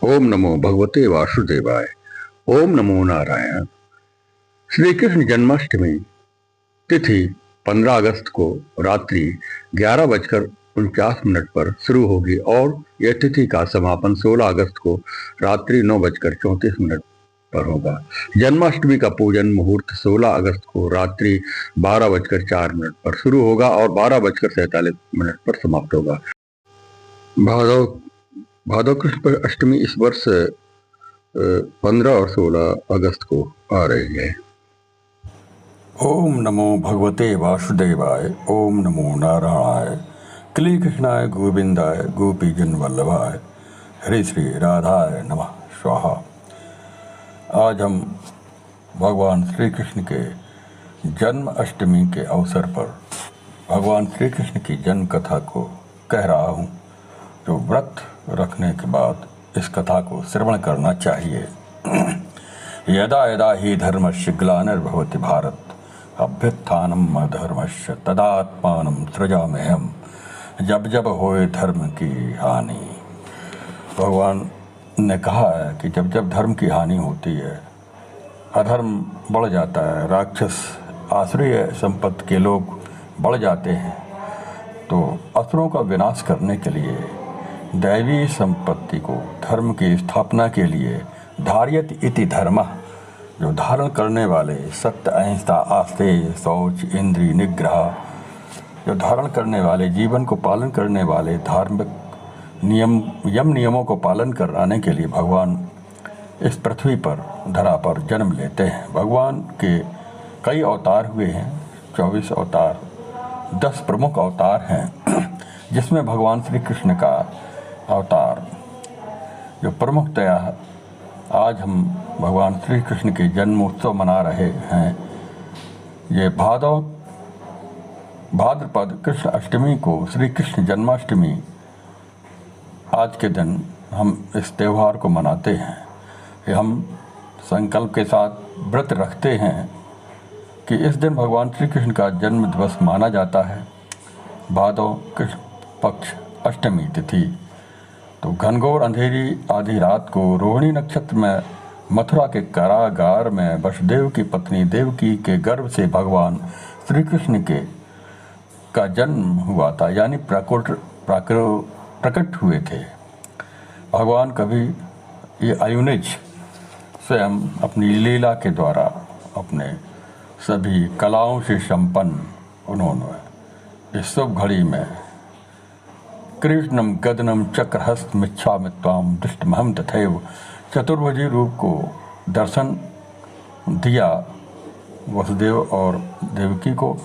ओम नमो भगवते वासुदेवाय। ओम नमो नारायण। श्री कृष्ण जन्माष्टमी तिथि 15 अगस्त को रात्रि 11:49 पर शुरू होगी और यह तिथि का समापन 16 अगस्त को रात्रि 9:34 पर होगा। जन्माष्टमी का पूजन मुहूर्त 16 अगस्त को रात्रि 12:04 पर शुरू होगा और 12:47 पर समाप्त होगा। भादव भादव कृष्ण अष्टमी इस वर्ष 15 और 16 अगस्त को आ रही है। ओम नमो भगवते वासुदेवाय। ओम नमो नारायणाय। क्ली कृष्णाय गोविंदाय गोपीजन वल्लभाय हरे श्री राधाय नमः स्वाहा। आज हम भगवान श्री कृष्ण के जन्म अष्टमी के अवसर पर भगवान श्री कृष्ण की जन्म कथा को कह रहा हूँ, जो व्रत रखने के बाद इस कथा को श्रवण करना चाहिए। यदा यदा ही धर्मस्य ग्लानिर्भवति भारत अभ्युत्थानम् अधर्मस्य तदात्मानं सृजाम्यहम्। जब जब होए धर्म की हानि। भगवान ने कहा है कि जब जब धर्म की हानि होती है, अधर्म बढ़ जाता है, राक्षस आश्रय संपत्ति के लोग बढ़ जाते हैं, तो असुरों का विनाश करने के लिए दैवी संपत्ति को धर्म की स्थापना के लिए धार्यत इति धर्मः, जो धारण करने वाले सत्य, अहिंसा, आस्तेय, शौच, इंद्रिय निग्रह, जो धारण करने वाले, जीवन को पालन करने वाले, धार्मिक यम नियमों को पालन कराने के लिए भगवान इस पृथ्वी पर, धरा पर जन्म लेते हैं। भगवान के कई अवतार हुए हैं, 24 अवतार, 10 प्रमुख अवतार हैं, जिसमें भगवान श्री कृष्ण का अवतार जो प्रमुखतया आज हम भगवान श्री कृष्ण के जन्म उत्सव मना रहे हैं। ये भाद्रपद कृष्ण अष्टमी को श्री कृष्ण जन्माष्टमी, आज के दिन हम इस त्यौहार को मनाते हैं। ये हम संकल्प के साथ व्रत रखते हैं कि इस दिन भगवान श्री कृष्ण का जन्म दिवस माना जाता है। भादव कृष्ण पक्ष अष्टमी तिथि, तो घनघोर अंधेरी आधी रात को रोहिणी नक्षत्र में मथुरा के कारागार में वसुदेव की पत्नी देवकी के गर्भ से भगवान श्री कृष्ण का जन्म हुआ था, यानी प्रकट हुए थे। भगवान कभी ये अयुनिज स्वयं अपनी लीला के द्वारा अपने सभी कलाओं से संपन्न उन्होंने इस शुभ घड़ी में कृष्णम गदनम चक्रहस्त मिच्छामि त्वाम दृष्टमहं तथैव चतुर्भुजी रूप को दर्शन दिया वसुदेव और देवकी को।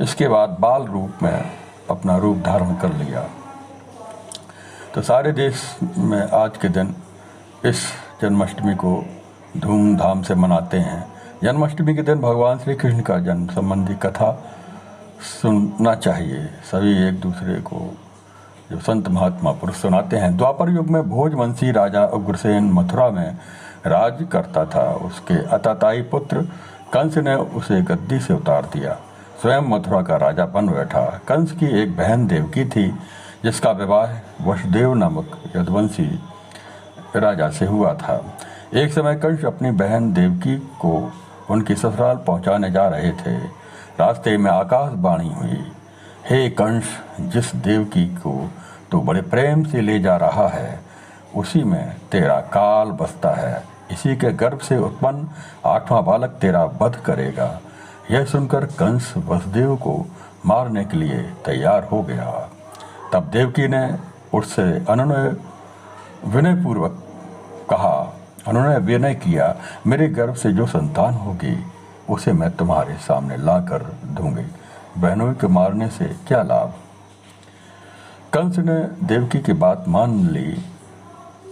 इसके बाद बाल रूप में अपना रूप धारण कर लिया। तो सारे देश में आज के दिन इस जन्माष्टमी को धूमधाम से मनाते हैं। जन्माष्टमी के दिन भगवान श्री कृष्ण का जन्म संबंधी कथा सुनना चाहिए। सभी एक दूसरे को जो संत महात्मा पुरुष सुनाते हैं। द्वापर युग में भोजवंशी राजा उग्रसेन मथुरा में राज करता था। उसके अताताई पुत्र कंस ने उसे गद्दी से उतार दिया, स्वयं मथुरा का राजा बन बैठा। कंस की एक बहन देवकी थी, जिसका विवाह वसुदेव नामक यदुवंशी राजा से हुआ था। एक समय कंस अपनी बहन देवकी को उनकी ससुराल पहुंचाने जा रहे थे। रास्ते में आकाशवाणी हुई, हे कंस, जिस देवकी को तो बड़े प्रेम से ले जा रहा है, उसी में तेरा काल बसता है। इसी के गर्भ से उत्पन्न 8वां बालक तेरा वध करेगा। यह सुनकर कंस वसुदेव को मारने के लिए तैयार हो गया। तब देवकी ने उससे उन्होंने विनय किया, मेरे गर्भ से जो संतान होगी उसे मैं तुम्हारे सामने लाकर दूंगी। बहनों के मारने से क्या लाभ। कंस ने देवकी की बात मान ली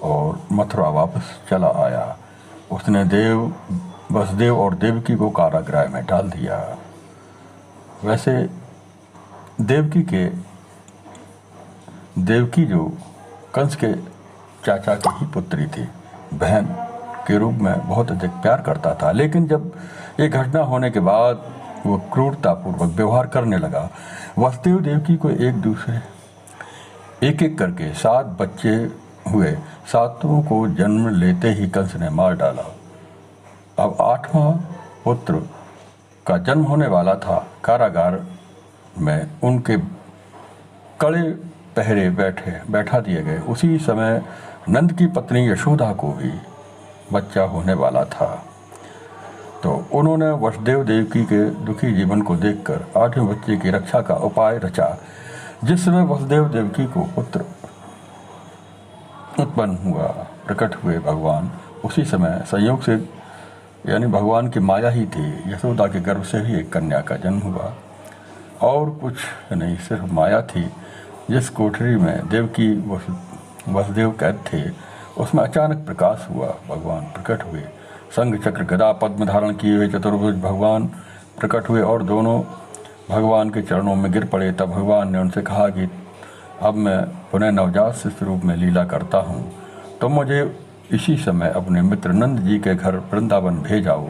और मथुरा वापस चला आया। उसने वसुदेव और देवकी को कारागृह में डाल दिया। वैसे देवकी जो कंस के चाचा की ही पुत्री थी, बहन के रूप में बहुत अधिक प्यार करता था। लेकिन जब ये घटना होने के बाद वो क्रूरतापूर्वक व्यवहार करने लगा। वसुदेव देवकी को एक एक करके 7 बच्चे हुए सातों को जन्म लेते ही कंस ने मार डाला। अब 8वां पुत्र का जन्म होने वाला था। कारागार में उनके कड़े पहरे बैठा दिए गए। उसी समय नंद की पत्नी यशोदा को भी बच्चा होने वाला था। तो उन्होंने वसुदेव देवकी के दुखी जीवन को देखकर 8वें बच्चे की रक्षा का उपाय रचा। जिस समय वसुदेव देवकी को पुत्र उत्पन्न हुआ, प्रकट हुए भगवान, उसी समय संयोग से यानी भगवान की माया ही थी, यशोदा के गर्भ से ही एक कन्या का जन्म हुआ। और कुछ नहीं, सिर्फ माया थी। जिस कोठरी में देवकी वसुदेव कैद थे, उसमें अचानक प्रकाश हुआ, भगवान प्रकट हुए। शंख चक्र गदा पद्म धारण किए हुए चतुर्भुज भगवान प्रकट हुए और दोनों भगवान के चरणों में गिर पड़े। तब भगवान ने उनसे कहा कि अब मैं पुनः नवजात शिशु रूप में लीला करता हूँ, तो मुझे इसी समय अपने मित्र नंद जी के घर वृंदावन भेजाओ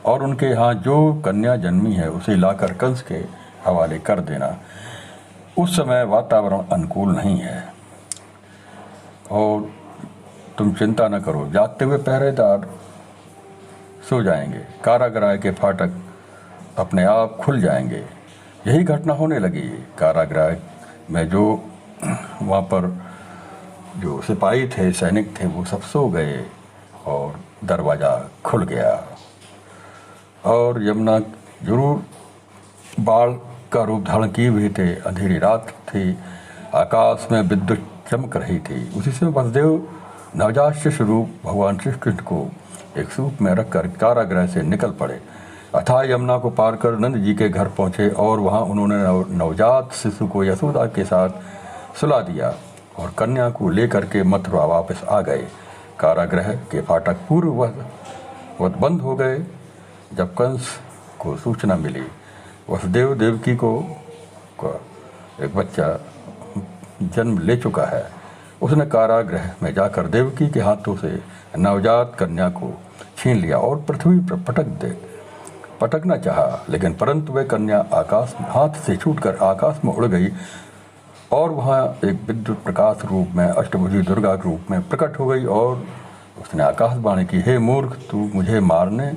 और उनके यहाँ जो कन्या जन्मी है उसे लाकर कंस के हवाले कर देना। उस समय वातावरण अनुकूल नहीं है और तुम चिंता न करो, जागते हुए पहरेदार सो जाएंगे, कारागृह के फाटक अपने आप खुल जाएंगे। यही घटना होने लगी। कारागृह में जो वहाँ पर जो सिपाही थे, सैनिक थे, वो सब सो गए और दरवाज़ा खुल गया। और यमुना जरूर बाढ़ का रूप धारण किए हुए थे। अंधेरी रात थी, आकाश में विद्युत चमक रही थी। उसी समय वसुदेव नवजात शिशु रूप भगवान श्री कृष्ण को एक सूप में रखकर कारागृह से निकल पड़े। अथाह यमुना को पार कर नंद जी के घर पहुँचे और वहाँ उन्होंने नवजात शिशु को यशोदा के साथ सुला दिया और कन्या को लेकर के मथुरा वापस आ गए। कारागृह के फाटक पूर्ववत बंद हो गए। जब कंस को सूचना मिली वसुदेव देवकी को एक बच्चा जन्म ले चुका है, उसने कारागृह में जाकर देवकी के हाथों से नवजात कन्या को छीन लिया और पृथ्वी पर पटकना चाहा, लेकिन परंतु वह कन्या हाथ से छूटकर आकाश में उड़ गई और वहाँ एक विद्युत प्रकाश रूप में अष्टभुजी दुर्गा के रूप में प्रकट हो गई और उसने आकाशवाणी की, हे मूर्ख, तू मुझे मारने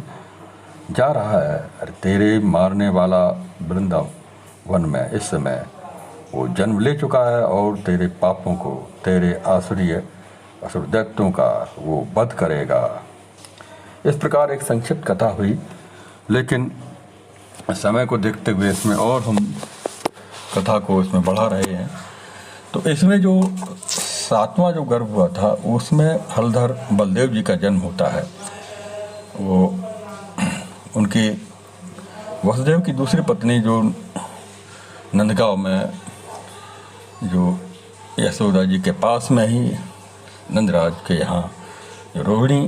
जा रहा है। अरे तेरे मारने वाला वृंदावन में इस समय वो जन्म ले चुका है और तेरे पापों को, तेरे असुर दैत्यों का वो वध करेगा। इस प्रकार एक संक्षिप्त कथा हुई, लेकिन समय को देखते हुए इसमें और हम कथा को इसमें बढ़ा रहे हैं। तो इसमें जो 7वां जो गर्भ हुआ था उसमें हलधर बलदेव जी का जन्म होता है। वो उनकी वसुदेव की दूसरी पत्नी जो नंदगांव में जो यशोदा जी के पास में ही नंदराज के यहाँ रोहिणी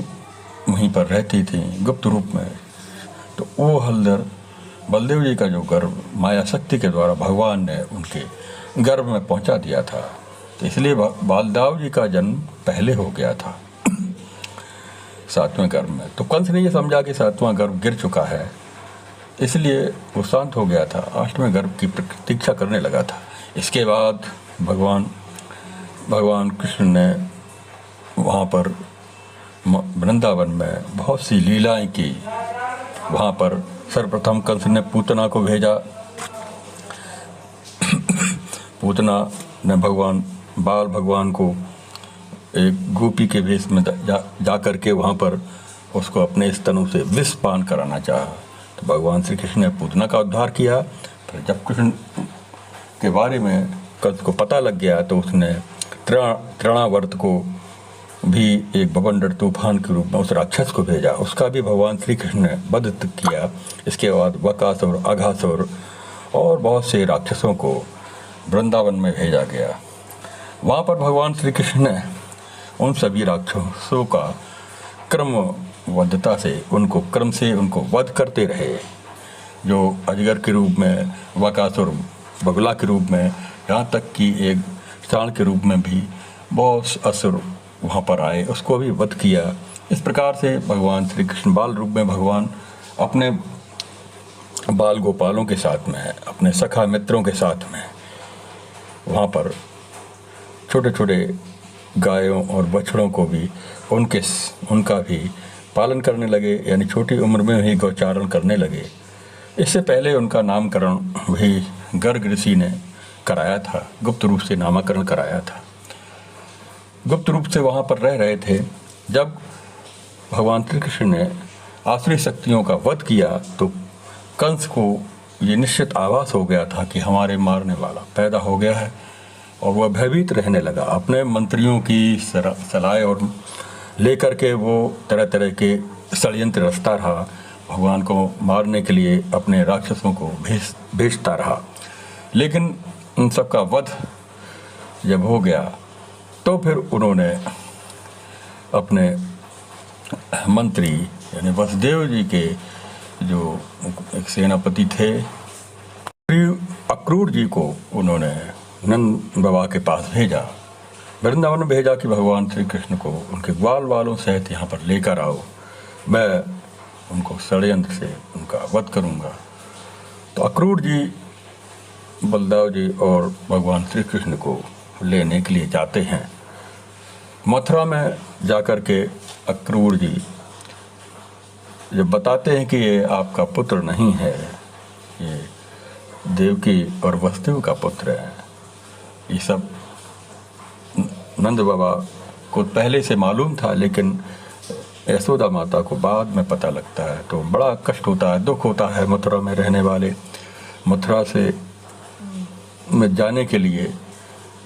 वहीं पर रहती थी गुप्त रूप में। तो वो हलधर बलदेव जी का जो गर्भ माया शक्ति के द्वारा भगवान ने उनके गर्भ में पहुंचा दिया था, तो इसलिए बालदाव जी का जन्म पहले हो गया था 7वें गर्भ में। तो कंस ने ये समझा कि 7वां गर्भ गिर चुका है, इसलिए वो शांत हो गया था, 8वें गर्भ की प्रतीक्षा करने लगा था। इसके बाद भगवान कृष्ण ने वहाँ पर वृंदावन में बहुत सी लीलाएं की। वहाँ पर सर्वप्रथम कंस ने पूतना को भेजा। पूतना ने बाल भगवान को एक गोपी के भेष में जा कर के वहाँ पर उसको अपने स्तनों से विष पान कराना चाहा। तो भगवान श्री कृष्ण ने पूतना का उद्धार किया। फिर जब कृष्ण के बारे में कंस को पता लग गया तो उसने तृणावर्त को भी एक बवंडर तूफान के रूप में उस राक्षस को भेजा। उसका भी भगवान श्री कृष्ण ने वध किया। इसके बाद बकासुर, अघासुर और बहुत से राक्षसों को वृंदावन में भेजा गया। वहाँ पर भगवान श्री कृष्ण ने उन सभी राक्षसों का क्रमबद्धता से उनको वध करते रहे। जो अजगर के रूप में, बकासुर बगुला के रूप में, यहाँ तक कि एक सांड के रूप में भी बहुत असुर वहाँ पर आए, उसको भी वध किया। इस प्रकार से भगवान श्री कृष्ण बाल रूप में भगवान अपने बाल गोपालों के साथ में, अपने सखा मित्रों के साथ में वहाँ पर छोटे छोटे गायों और बछड़ों को भी उनका भी पालन करने लगे, यानी छोटी उम्र में ही गौचारण करने लगे। इससे पहले उनका नामकरण भी गर्ग ऋषि ने कराया था, गुप्त रूप से नामकरण कराया था। गुप्त रूप से वहाँ पर रह रहे थे। जब भगवान श्री कृष्ण ने आसुरी शक्तियों का वध किया तो कंस को ये निश्चित आभास हो गया था कि हमारे मारने वाला पैदा हो गया है, और वह भयभीत रहने लगा। अपने मंत्रियों की सलाह और लेकर के वो तरह तरह के षड्यंत्र रचता रहा, भगवान को मारने के लिए अपने राक्षसों को भेजता रहा। लेकिन उन सबका वध जब हो गया तो फिर उन्होंने अपने मंत्री यानी वसुदेव जी के जो एक सेनापति थे अक्रूर जी को उन्होंने नंद बाबा के पास भेजा, वृंदावन में भेजा कि भगवान श्री कृष्ण को उनके ग्वाल वालों सहित यहाँ पर लेकर आओ, मैं उनको षड्यंत्र से उनका वध करूँगा। तो अक्रूर जी बलदेव जी और भगवान श्री कृष्ण को लेने के लिए जाते हैं। मथुरा में जाकर के अक्रूर जी जब बताते हैं कि ये आपका पुत्र नहीं है, ये देवकी और वसुदेव का पुत्र है, ये सब नंद बाबा को पहले से मालूम था, लेकिन यशोदा माता को बाद में पता लगता है तो बड़ा कष्ट होता है, दुख होता है। मथुरा में रहने वाले, मथुरा से में जाने के लिए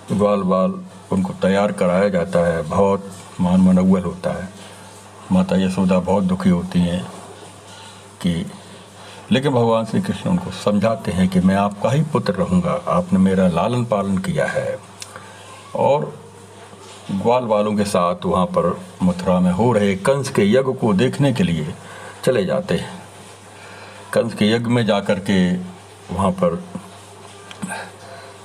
ग्वाल बाल उनको तैयार कराया जाता है, बहुत मान मनौवल होता है। माता यशोदा बहुत दुखी होती हैं कि, लेकिन भगवान श्री कृष्ण उनको समझाते हैं कि मैं आपका ही पुत्र रहूँगा, आपने मेरा लालन पालन किया है। और ग्वाल वालों के साथ वहाँ पर मथुरा में हो रहे कंस के यज्ञ को देखने के लिए चले जाते हैं। कंस के यज्ञ में जाकर के वहाँ पर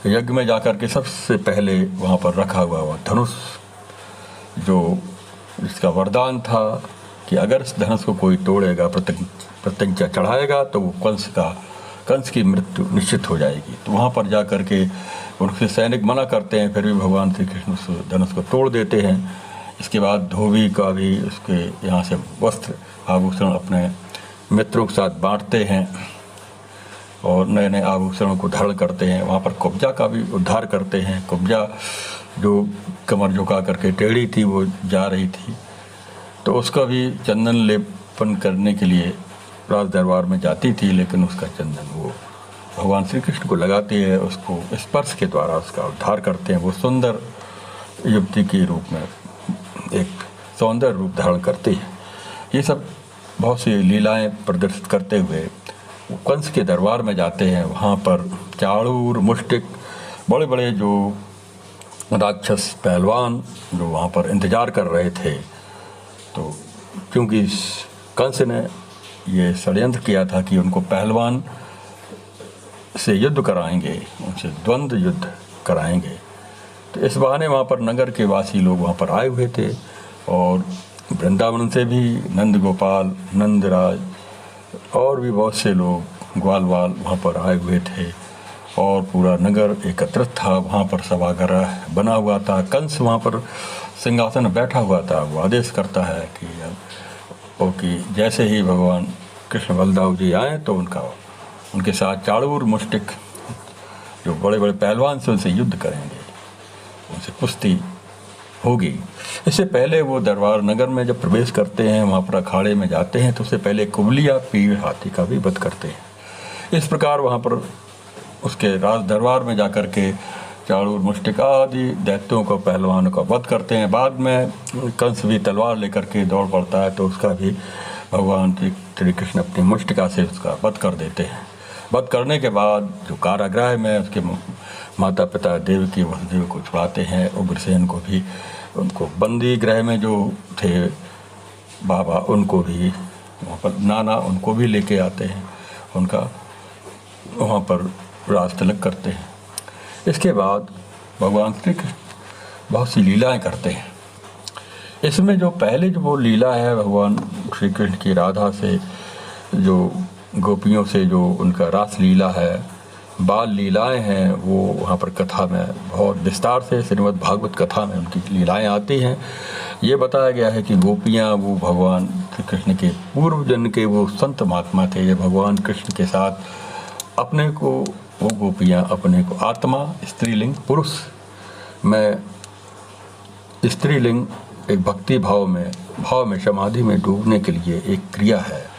यज्ञ में जाकर के सबसे पहले वहाँ पर रखा हुआ धनुष, जो इसका वरदान था कि अगर इस धनुष को कोई तोड़ेगा, प्रतिज्ञा चढ़ाएगा, तो वो कंस की मृत्यु निश्चित हो जाएगी। तो वहाँ पर जा कर के उनसे सैनिक मना करते हैं, फिर भी भगवान श्री कृष्ण उस धनुष को तोड़ देते हैं। इसके बाद धोबी का भी उसके यहाँ से वस्त्र आभूषण अपने मित्रों के साथ बांटते हैं और नए नए आभूषणों को धारण करते हैं। वहाँ पर कुब्जा का भी उद्धार करते हैं। कुब्जा जो कमर झुका करके टेढ़ी थी, वो जा रही थी, तो उसका भी चंदन लेपन करने के लिए राज दरबार में जाती थी, लेकिन उसका चंदन वो भगवान श्री कृष्ण को लगाती है, उसको स्पर्श के द्वारा उसका उद्धार करते हैं। वो सुंदर युवती के रूप में एक सौंदर्य रूप धारण करती है। ये सब बहुत सी लीलाएं प्रदर्शित करते हुए वो कंस के दरबार में जाते हैं। वहाँ पर चाणूर, मुष्टिक, बड़े बड़े जो राक्षस पहलवान जो वहाँ पर इंतज़ार कर रहे थे, तो क्योंकि कंस ने ये षड्यंत्र किया था कि उनको पहलवान से युद्ध कराएंगे, उनसे द्वंद्व युद्ध कराएंगे, तो इस बहाने वहाँ पर नगर के वासी लोग वहाँ पर आए हुए थे। और वृंदावन से भी नंद गोपाल, नंदराज और भी बहुत से लोग ग्वाल वाल वहाँ पर आए हुए थे और पूरा नगर एकत्रित था। वहाँ पर सभागृह बना हुआ था। कंस वहाँ पर सिंहासन में बैठा हुआ था। वो आदेश करता है कि जैसे ही भगवान कृष्ण बलदेव जी आए तो उनके साथ चाणूर, मुष्टिक जो बड़े बड़े पहलवान से उनसे युद्ध करेंगे, उनसे कुश्ती होगी। इससे पहले वो दरबार नगर में जब प्रवेश करते हैं, वहाँ पर अखाड़े में जाते हैं, तो उससे पहले कुबलिया पीड़ हाथी का भी वध करते हैं। इस प्रकार वहाँ पर उसके राज दरबार में जाकर के चाणूर, मुष्टिक आदि दैत्यों को, पहलवानों का वध करते हैं। बाद में कंस भी तलवार लेकर के दौड़ पड़ता है, तो उसका भी भगवान श्री कृष्ण अपनी मुष्टिका से उसका वध कर देते हैं। वध करने के बाद जो कारागृह में उसके माता पिता देवकी वसुदेव को छुड़ाते हैं, उग्रसेन को भी, उनको बंदी गृह में जो थे बाबा, उनको भी वहाँ पर नाना, उनको भी लेके आते हैं, उनका वहाँ पर राज तिलक करते हैं। इसके बाद भगवान श्री कृष्ण बहुत सी लीलाएं करते हैं। इसमें जो पहले जो वो लीला है भगवान श्री कृष्ण की राधा से, जो गोपियों से जो उनका रास लीला है, बाल लीलाएं हैं वो वहाँ पर कथा में बहुत विस्तार से श्रीमद् भागवत कथा में उनकी लीलाएं आती हैं। ये बताया गया है कि गोपियाँ वो भगवान श्री कृष्ण के पूर्व जन्म के वो संत महात्मा थे। ये भगवान कृष्ण के साथ अपने को वो गोपियाँ अपने को आत्मा स्त्रीलिंग पुरुष में स्त्रीलिंग एक भक्ति भाव में समाधि में डूबने के लिए एक क्रिया है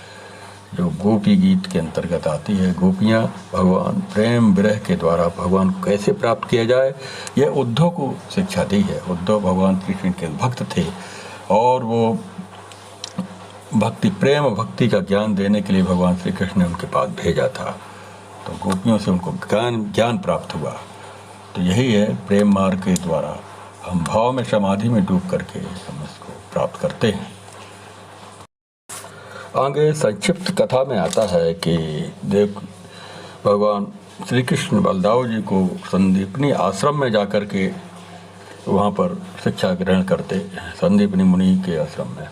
जो गोपी गीत के अंतर्गत आती है। गोपियाँ भगवान प्रेम विरह के द्वारा भगवान को कैसे प्राप्त किया जाए यह उद्धव को शिक्षा दी है। उद्धव भगवान कृष्ण के भक्त थे और वो भक्ति का ज्ञान देने के लिए भगवान श्री कृष्ण ने उनके पास भेजा था। तो गोपियों से उनको ज्ञान प्राप्त हुआ। तो यही है प्रेम मार्ग के द्वारा हम भाव में समाधि में डूब करके हम इसको प्राप्त करते हैं। आगे संक्षिप्त कथा में आता है कि देव भगवान श्री कृष्ण बलदाव जी को संदीपनी आश्रम में जाकर के वहाँ पर शिक्षा ग्रहण करते हैं। संदीपनी मुनि के आश्रम में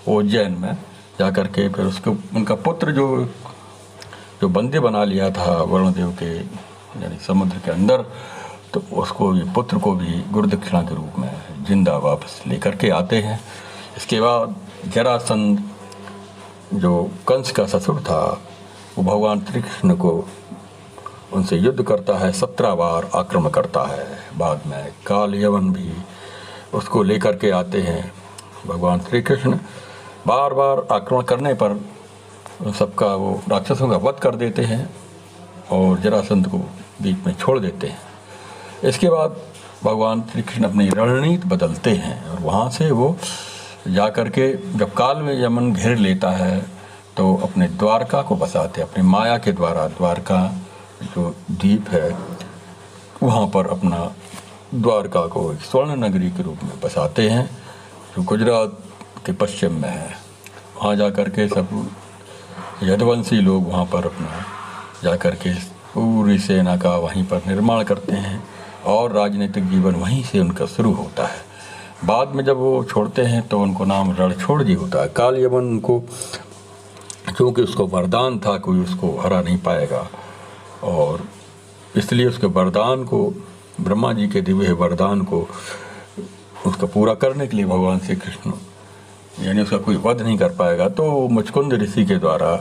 उज्जैन में जाकर के फिर उसको उनका पुत्र जो बंदी बना लिया था वरुणदेव के यानी समुद्र के अंदर, तो उसको ये पुत्र को भी गुरुदक्षिणा के रूप में जिंदा वापस लेकर के आते हैं। इसके बाद जरासंध जो कंस का ससुर था वो भगवान श्री कृष्ण को उनसे युद्ध करता है, 17 बार आक्रमण करता है। बाद में काल यवन भी उसको लेकर के आते हैं। भगवान श्री कृष्ण बार बार आक्रमण करने पर सबका वो राक्षसों का वध कर देते हैं और जरासंध को बीच में छोड़ देते हैं। इसके बाद भगवान श्री कृष्ण अपनी रणनीति बदलते हैं और वहाँ से वो जाकर के जब काल में यमन घेर लेता है तो अपने द्वारका को बसाते हैं। अपनी माया के द्वारा द्वारका जो द्वीप है वहाँ पर अपना द्वारका को एक स्वर्ण नगरी के रूप में बसाते हैं जो गुजरात के पश्चिम में है। वहाँ जाकर के सब यदुवंशी लोग वहाँ पर अपना जाकर के पूरी सेना का वहीं पर निर्माण करते हैं और राजनीतिक जीवन वहीं से उनका शुरू होता है। बाद में जब वो छोड़ते हैं तो उनको नाम रणछोड़ जी होता है। काल यमन उनको क्योंकि उसको वरदान था कोई उसको हरा नहीं पाएगा और इसलिए उसके वरदान को ब्रह्मा जी के दिए हुए वरदान को उसका पूरा करने के लिए भगवान श्री कृष्ण यानी उसका कोई वध नहीं कर पाएगा तो मुचकुंद ऋषि के द्वारा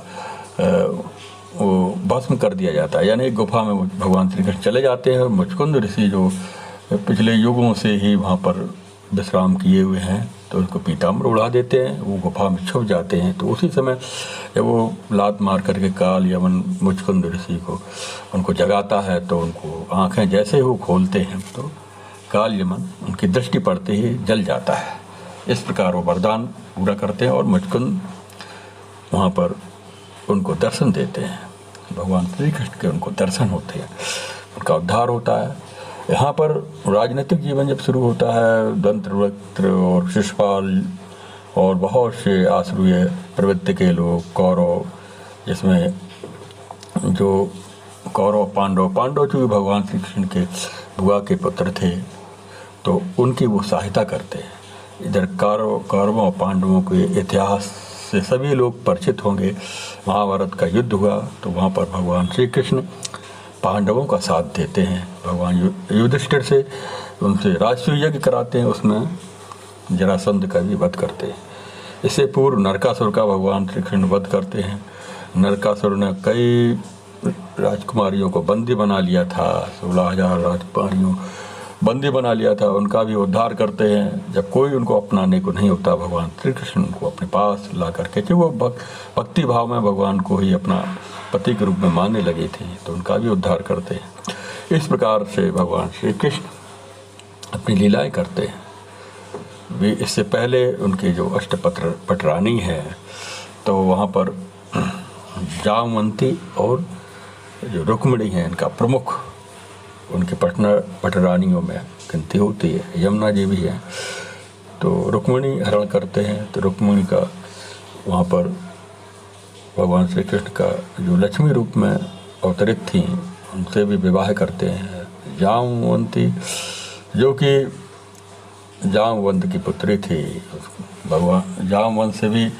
वो भस्म कर दिया जाता है। यानी एक गुफा में भगवान श्री कृष्ण चले जाते हैं और मुचकुंद ऋषि जो पिछले युगों से ही वहाँ पर विश्राम किए हुए हैं तो उसको पीताम्बर उड़ा देते हैं, वो गुफा में छुप जाते हैं। तो उसी समय जब वो लात मार करके काल यमन मुचकुंद ऋषि को उनको जगाता है तो उनको आँखें जैसे वो खोलते हैं तो काल यमन उनकी दृष्टि पड़ते ही जल जाता है। इस प्रकार वो वरदान पूरा करते हैं और मुचकुंद वहाँ पर उनको दर्शन देते हैं। भगवान श्री कृष्ण के उनको दर्शन होते हैं, उनका उद्धार होता है। यहाँ पर राजनीतिक जीवन जब शुरू होता है दंतवक्त्र और शिशुपाल और बहुत से आसुरीय प्रवृत्ति के लोग कौरव, जिसमें जो कौरव पांडव जो भगवान श्री कृष्ण के बुआ के पुत्र थे तो उनकी वो सहायता करते हैं। इधर कौरवों और पांडवों के इतिहास से सभी लोग परिचित होंगे। महाभारत का युद्ध हुआ तो वहाँ पर भगवान श्री कृष्ण पांडवों का साथ देते हैं। भगवान युधिष्ठिर से उनसे राजसूय यज्ञ कराते हैं, उसमें जरासंध का भी वध करते हैं। इससे पूर्व नरकासुर का भगवान श्री कृष्ण वध करते हैं। नरकासुर ने कई राजकुमारियों को बंदी बना लिया था, 16,000 राजकुमारियों बंदी बना लिया था, उनका भी उद्धार करते हैं। जब कोई उनको अपनाने को नहीं होता भगवान श्री कृष्ण उनको अपने पास ला करके कि वो भक्ति भाव में भगवान को ही अपना पति के रूप में मानने लगे थे तो उनका भी उद्धार करते हैं। इस प्रकार से भगवान श्री कृष्ण अपनी लीलाएं करते हैं। वे इससे पहले उनके जो अष्टपटरानी है तो वहाँ पर जामवंती और जो रुक्मिणी हैं इनका प्रमुख उनके पटरानियों में गिनती होती है। यमुना जी भी है तो रुक्मिणी हरण करते हैं। तो रुक्मिणी का वहाँ पर भगवान श्री कृष्ण का जो लक्ष्मी रूप में अवतरित थी उनसे भी विवाह करते हैं। जामवंती जो कि जामवंत की पुत्री थी, भगवान जामवंत से भी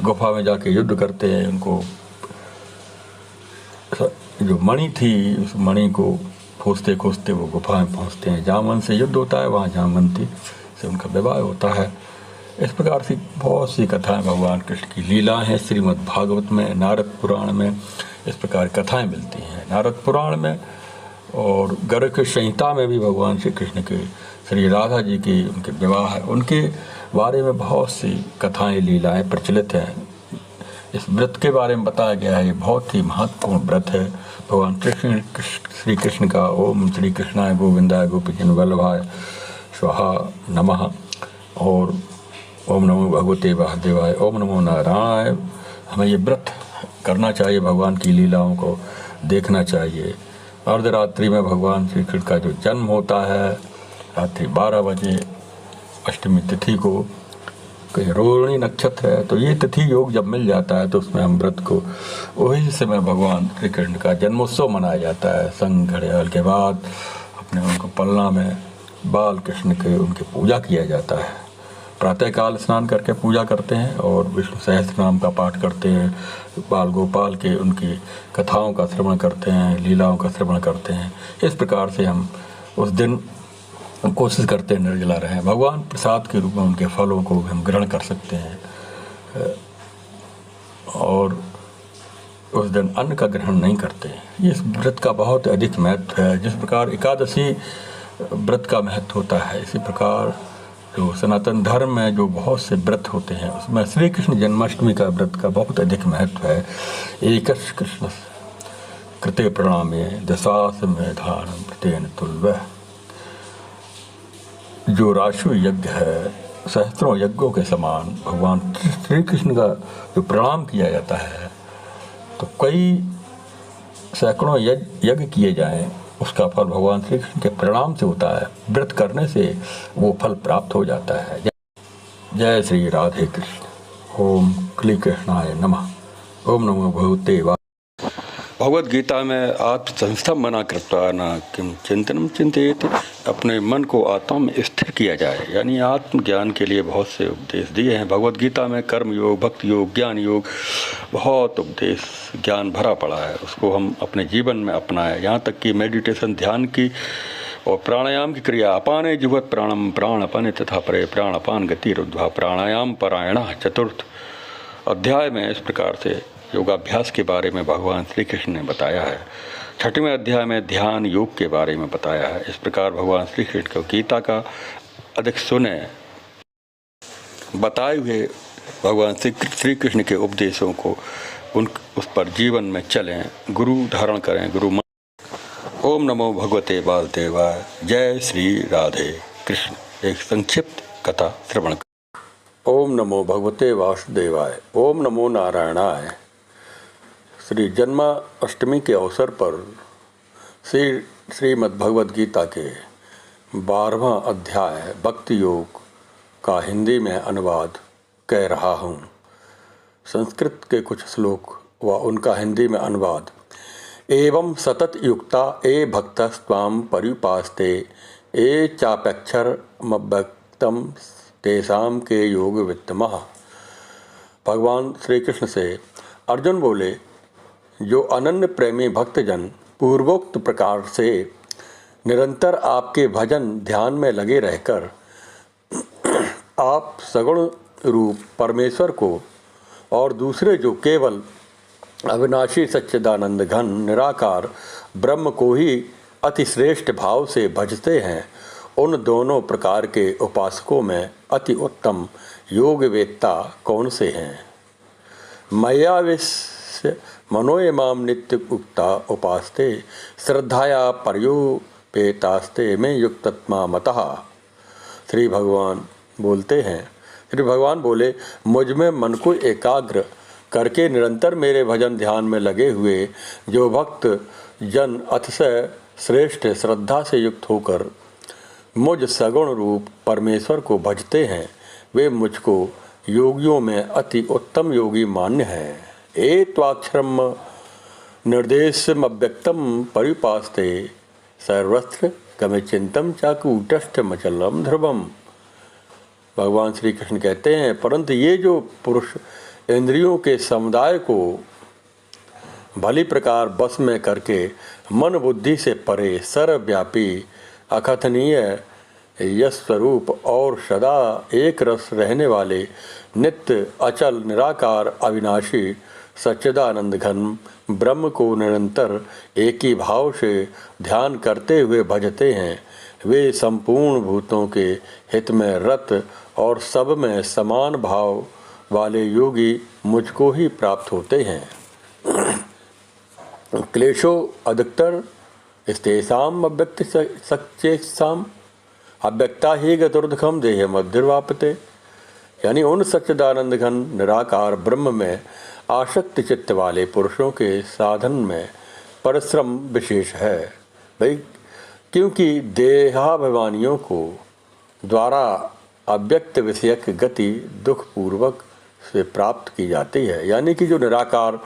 गुफा में जाके युद्ध करते हैं। उनको जो मणि थी उस मणि को खोजते खोजते वो गुफा में पहुँचते हैं। जामन से युद्ध होता है, वहाँ जामवंती से उनका विवाह होता है। इस प्रकार से बहुत सी कथाएं भगवान कृष्ण की लीला हैं। श्रीमद् भागवत में, नारद पुराण में इस प्रकार कथाएं मिलती हैं। नारद पुराण में और गर्ग संहिता में भी भगवान श्री कृष्ण के, श्री राधा जी की उनके विवाह है, उनके बारे में बहुत सी कथाएं लीलाएं प्रचलित हैं। इस व्रत के बारे में बताया गया है। ये बहुत ही महत्वपूर्ण व्रत है भगवान श्री कृष्ण का। ओम श्री कृष्णाय गोविंदाय गोपीजन वल्लभाय स्वाहा नमः। और ओम नमो भगवते वासुदेवाय, ओम नमो नारायणाय। हमें ये व्रत करना चाहिए, भगवान की लीलाओं को देखना चाहिए। अर्धरात्रि में भगवान श्री कृष्ण का जो जन्म होता है, रात्रि 12 बजे अष्टमी तिथि को, कहीं रोहिणी नक्षत्र है, तो ये तिथि योग जब मिल जाता है तो उसमें हम व्रत को, वही समय भगवान श्री कृष्ण का जन्मोत्सव मनाया जाता है। संग घड़ियाल के बाद अपने उनको पलना में बाल कृष्ण के उनकी पूजा किया जाता है। प्रातःकाल स्नान करके पूजा करते हैं और विष्णु सहस्त्र नाम का पाठ करते हैं। बाल गोपाल के उनकी कथाओं का श्रवण करते हैं, लीलाओं का श्रवण करते हैं। इस प्रकार से हम उस दिन कोशिश करते हैं निर्जला रहें। भगवान प्रसाद के रूप में उनके फलों को हम ग्रहण कर सकते हैं और उस दिन अन्न का ग्रहण नहीं करते हैं। इस व्रत का बहुत अधिक महत्व है। जिस प्रकार एकादशी व्रत का महत्व होता है, इसी प्रकार जो सनातन धर्म में जो बहुत से व्रत होते हैं उसमें श्री कृष्ण जन्माष्टमी का व्रत का बहुत अधिक महत्व है। एकश कृष्ण कृते प्रणामे दशास में धारण प्रतेन तुल्य। जो राशि यज्ञ है, सहस्त्रों यज्ञों के समान भगवान श्री कृष्ण का जो प्रणाम किया जाता है, तो कई सैकड़ों यज्ञ किए जाएं, उसका फल भगवान श्री कृष्ण के प्रणाम से होता है। व्रत करने से वो फल प्राप्त हो जाता है। जय श्री राधे कृष्ण। ओम क्ली कृष्णाय नमः। ओम नमो भगवते वासुदेवाय। भगवद गीता में आत्मसंस्थम मना कृत्वा न किम चिंतनम चिंतित, अपने मन को आत्मा में स्थिर किया जाए, यानी आत्मज्ञान के लिए बहुत से उपदेश दिए हैं भगवद गीता में। कर्म योग, भक्ति योग, ज्ञान योग, बहुत उपदेश ज्ञान भरा पड़ा है। उसको हम अपने जीवन में अपनाएं। यहाँ तक कि मेडिटेशन, ध्यान की और प्राणायाम की क्रिया, अपाने जुगत प्राणम प्राण अपने तथा परे प्राण अपान गति रुद्धा प्राणायाम परायण, चतुर्थ अध्याय में इस प्रकार से योगाभ्यास के बारे में भगवान श्री कृष्ण ने बताया है। 6वें अध्याय में ध्यान योग के बारे में बताया है। इस प्रकार भगवान श्री कृष्ण को गीता का अधिक सुने, बताए हुए भगवान श्री कृष्ण के उपदेशों को उस पर जीवन में चलें, गुरु धारण करें, गुरु। ओम नमो भगवते वासुदेवाय। जय श्री राधे कृष्ण। एक संक्षिप्त कथा श्रवण। ओम नमो भगवते वासुदेवाय। ओम नमो नारायणाय। श्री जन्माष्टमी के अवसर पर श्रीमद् भगवद गीता के 12वां अध्याय भक्ति योग का हिंदी में अनुवाद कह रहा हूँ। संस्कृत के कुछ श्लोक व उनका हिंदी में अनुवाद। एवं सतत युक्ता ए भक्तस्त्वां पर्युपास्ते ए चाप्यक्षरमव्यक्तं तेषां के योग वित्तमः। भगवान श्री कृष्ण से अर्जुन बोले, जो अनन्य प्रेमी भक्तजन पूर्वोक्त प्रकार से निरंतर आपके भजन ध्यान में लगे रहकर आप सगुण रूप परमेश्वर को और दूसरे जो केवल अविनाशी सच्चिदानंद घन निराकार ब्रह्म को ही अतिश्रेष्ठ भाव से भजते हैं, उन दोनों प्रकार के उपासकों में अति उत्तम योग वेत्ता कौन से हैं। मय्याविश्य मनोयमाम नित्य उक्ता उपास्ते श्रद्धाया पर्योपेतास्ते में युक्तत्मा मतः। श्री भगवान बोलते हैं, श्री भगवान बोले, मुझ में मन को एकाग्र करके निरंतर मेरे भजन ध्यान में लगे हुए जो भक्त जन अतिशय श्रेष्ठ श्रद्धा से युक्त होकर मुझ सगुण रूप परमेश्वर को भजते हैं, वे मुझको योगियों में अति उत्तम योगी मान्य हैं। ए त्वाक्षरम निर्देशमव्यक्तम परिपास्ते सर्वत्र कमिचिंतम चाकूटस्थमचलम ध्रुवम। भगवान श्री कृष्ण कहते हैं, परंतु ये जो पुरुष इंद्रियों के समुदाय को भली प्रकार बस में करके मन बुद्धि से परे सर्वव्यापी अकथनीय यश स्वरूप और सदा एक रस रहने वाले नित्य अचल निराकार अविनाशी सच्चिदानंद घन ब्रह्म को निरंतर एक ही भाव से ध्यान करते हुए भजते हैं, वे संपूर्ण भूतों के हित में रत और सब में समान भाव वाले योगी मुझको ही प्राप्त होते हैं। क्लेशो अधिकतर स्तेषाम अव्यक्त सचेषाम अव्यक्ता ही गतुर्दखम देह मध्युर्वापते। यानी उन सच्चिदानंद घन निराकार ब्रह्म में आसक्त चित्त वाले पुरुषों के साधन में परिश्रम विशेष है भाई, क्योंकि देहाभिमानियों को द्वारा अव्यक्त विषयक गति दुख पूर्वक से प्राप्त की जाती है। यानी कि जो निराकार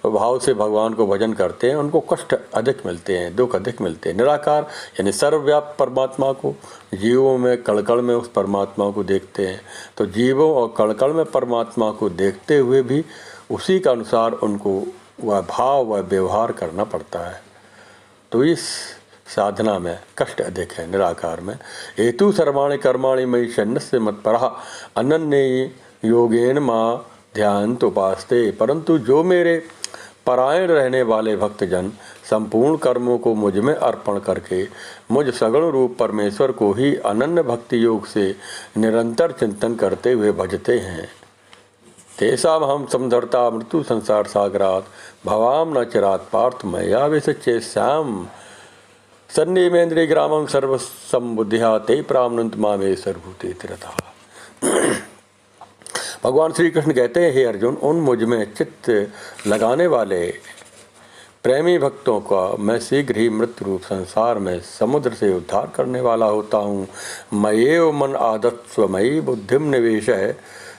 भाव से भगवान को भजन करते हैं उनको कष्ट अधिक मिलते हैं, दुख अधिक मिलते हैं। निराकार यानी सर्वव्यापक परमात्मा को जीवों में कण-कण में उस परमात्मा को देखते हैं, तो जीवों और कण-कण में परमात्मा को देखते हुए भी उसी के अनुसार उनको वह भाव वह व्यवहार करना पड़ता है। तो इस साधना में कष्ट अधिक है निराकार में। हेतु सर्वाणि कर्माणि मयि सन्न्यस्य मत्परः अनन्ये योगेन मां ध्यायन्त उपासते। परंतु जो मेरे परायण रहने वाले भक्तजन संपूर्ण कर्मों को मुझ में अर्पण करके मुझ सगुण रूप परमेश्वर को ही अनन्य भक्ति योग से निरंतर चिंतन करते हुए भजते हैं, तेषाम हम समधरता मृत्यु संसार सागरात भवाम न चिरात पार्थ मया विसच्चेष्याम सन्निमेन्द्रिय ग्रामम सर्वसम्बुद्ध्या ते प्रामनंत मामे सर्वभूते तिरथा। भगवान श्री कृष्ण कहते हैं, हे अर्जुन, उन मुझ में चित्त लगाने वाले प्रेमी भक्तों का मैं शीघ्र ही मृत्यु रूप संसार में समुद्र से उद्धार करने वाला होता हूँ। मयेव मन आदत्स्व मयि बुद्धिम निवेशय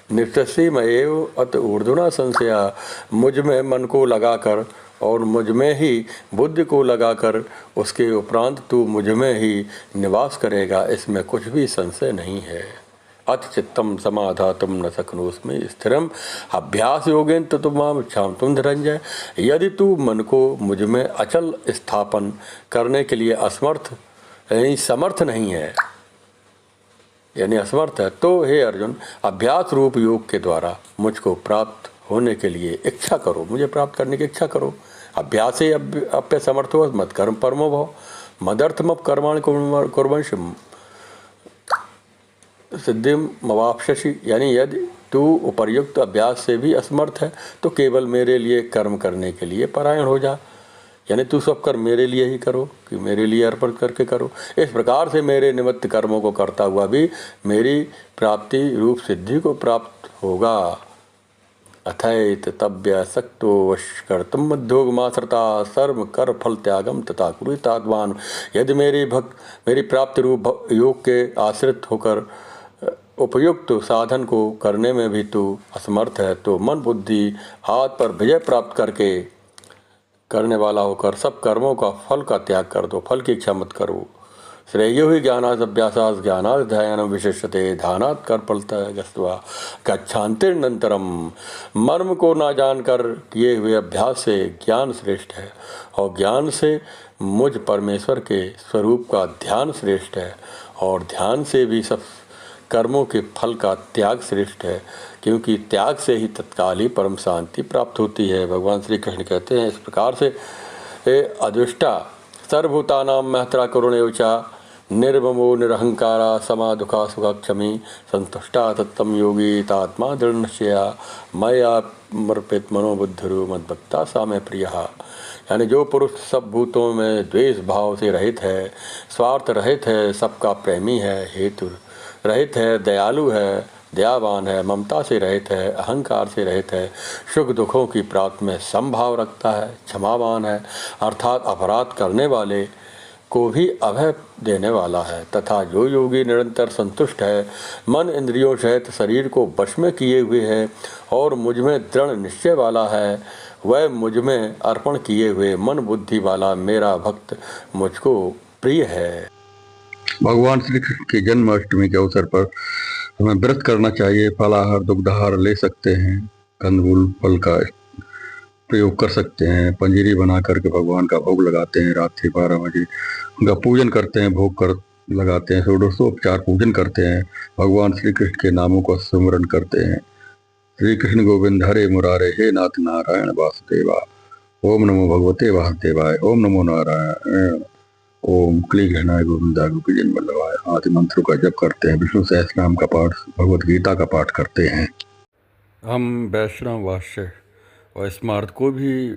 निष्ठसी मयेव अत ऊर्ध्वना संशया। मुझ में मन को लगाकर और मुझ में ही बुद्धि को लगाकर उसके उपरांत तू मुझ में ही निवास करेगा, इसमें कुछ भी संशय नहीं है। अथ चित्तम समाधातुम न शक्नोस्मि स्थिरम अभ्यास योगेन ततुमाम इच्छाम तुम धनंजय। यदि तू मन को मुझ में अचल स्थापन करने के लिए समर्थ नहीं है, यानी असमर्थ है, तो हे अर्जुन अभ्यास रूप योग के द्वारा मुझको प्राप्त होने के लिए इच्छा करो, मुझे प्राप्त करने की इच्छा करो। अभ्यास ही अप्य समर्थो मत कर्म परमो भव मदर्थम कर्माणि कुर्वंश सिद्धिम मवाप्स्यसि। यानी यदि तू उपर्युक्त अभ्यास से भी असमर्थ है तो केवल मेरे लिए कर्म करने के लिए परायण हो जा, यानी तू सब कर्म मेरे लिए ही करो कि मेरे लिए अर्पण करके करो। इस प्रकार से मेरे निमित्त कर्मों को करता हुआ भी मेरी प्राप्ति रूप सिद्धि को प्राप्त होगा। अथैत तव्य सक्तो वश कर्तुम मध्योगमाश्रिता सर्व कर फल त्यागम तथा कुरुतात्मान। यदि मेरी प्राप्ति रूप योग के आश्रित होकर उपयुक्त साधन को करने में भी तू असमर्थ है तो मन बुद्धि हाथ पर विजय प्राप्त करने वाला होकर सब कर्मों का फल का त्याग कर दो, फल की इच्छा मत करो। श्रेयो ही ज्ञानाद अभ्यासास ज्ञानाद ध्यान विशेषते ध्यानात् कर फलता गस्वा गच्छान्तिरनंतरम। मर्म को ना जानकर किए हुए अभ्यास से ज्ञान श्रेष्ठ है और ज्ञान से मुझ परमेश्वर के स्वरूप का ध्यान श्रेष्ठ है और ध्यान से भी सब कर्मों के फल का त्याग श्रेष्ठ है, क्योंकि त्याग से ही तत्काल ही परम शांति प्राप्त होती है। भगवान श्री कृष्ण कहते हैं, इस प्रकार से अदृष्टा सर्वभूतानां महत्रा करुणेवचा निर्ममो निरहंकारा समा दुखा सुखा क्षमी संतुष्टा तत्तम योगी तात्मा दृढ़ मया मर्पित मनोबुद्धिरु मद्भक्ता सा मैं प्रिया। यानी जो पुरुष सब भूतों में द्वेष भाव से रहित है, स्वार्थ रहित है, सबका प्रेमी है, हेतु रहित है, दयालु है, दयावान है, ममता से रहित है, अहंकार से रहित है, सुख दुखों की प्राप्ति में समभाव रखता है, क्षमावान है, अर्थात अपराध करने वाले को भी अभय देने वाला है, तथा जो योगी निरंतर संतुष्ट है, मन इंद्रियों सहित शरीर को वश में किए हुए है और मुझ में दृढ़ निश्चय वाला है, वह मुझ में अर्पण किए हुए मन बुद्धि वाला मेरा भक्त मुझको प्रिय है। भगवान श्री कृष्ण की जन्माष्टमी के अवसर पर हमें व्रत करना चाहिए। फलाहार दुग्धाहार ले सकते हैं, कंदमूल फल का प्रयोग कर सकते हैं। पंजीरी बना करके भगवान का भोग लगाते हैं। रात्रि 12 बजे उनका पूजन करते हैं, भोग कर लगाते हैं, षोडशोपचार पूजन करते हैं, भगवान श्री कृष्ण के नामों का स्मरण करते हैं। श्री कृष्ण गोविंद हरे मुरारे, हे नाथ नारायण वासुदेवा। ओम नमो भगवते वासुदेवाय। ओम नमो नारायण। ओम क्ली गहनाय गोविंदा गोपी जन वल्लभाय आदि मंत्रों का जप करते हैं। विष्णु सहस्रनाम का पाठ, भगवत गीता का पाठ करते हैं। हम वैष्णव वास्य और स्मार्त को भी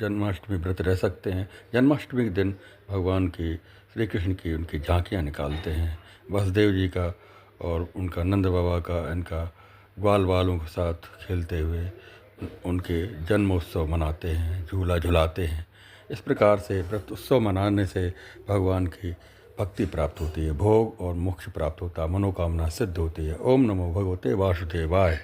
जन्माष्टमी व्रत रह सकते हैं। जन्माष्टमी के दिन भगवान की, श्री कृष्ण की उनकी झांकियाँ निकालते हैं। वसुदेव जी का और उनका नंद बाबा का, इनका ग्वाल वालों के साथ खेलते हुए उनके जन्मोत्सव मनाते हैं, झूला झुलाते हैं। इस प्रकार से व्रत उत्सव मनाने से भगवान की भक्ति प्राप्त होती है, भोग और मोक्ष प्राप्त होता है, मनोकामना सिद्ध होती है। ओम नमो भगवते वासुदेवाय।